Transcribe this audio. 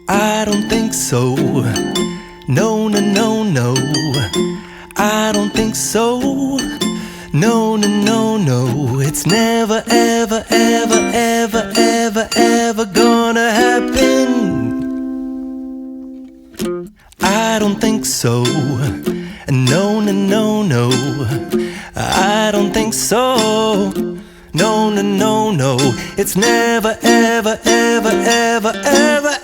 I don't think so. No, no, no, no. I don't think so. No, no, no, no. It's never, ever, ever, ever, ever, ever gonna happen. I don't think so. No, no, no, no. I don't think so. No, no, no, no. It's never, ever, ever, ever, ever,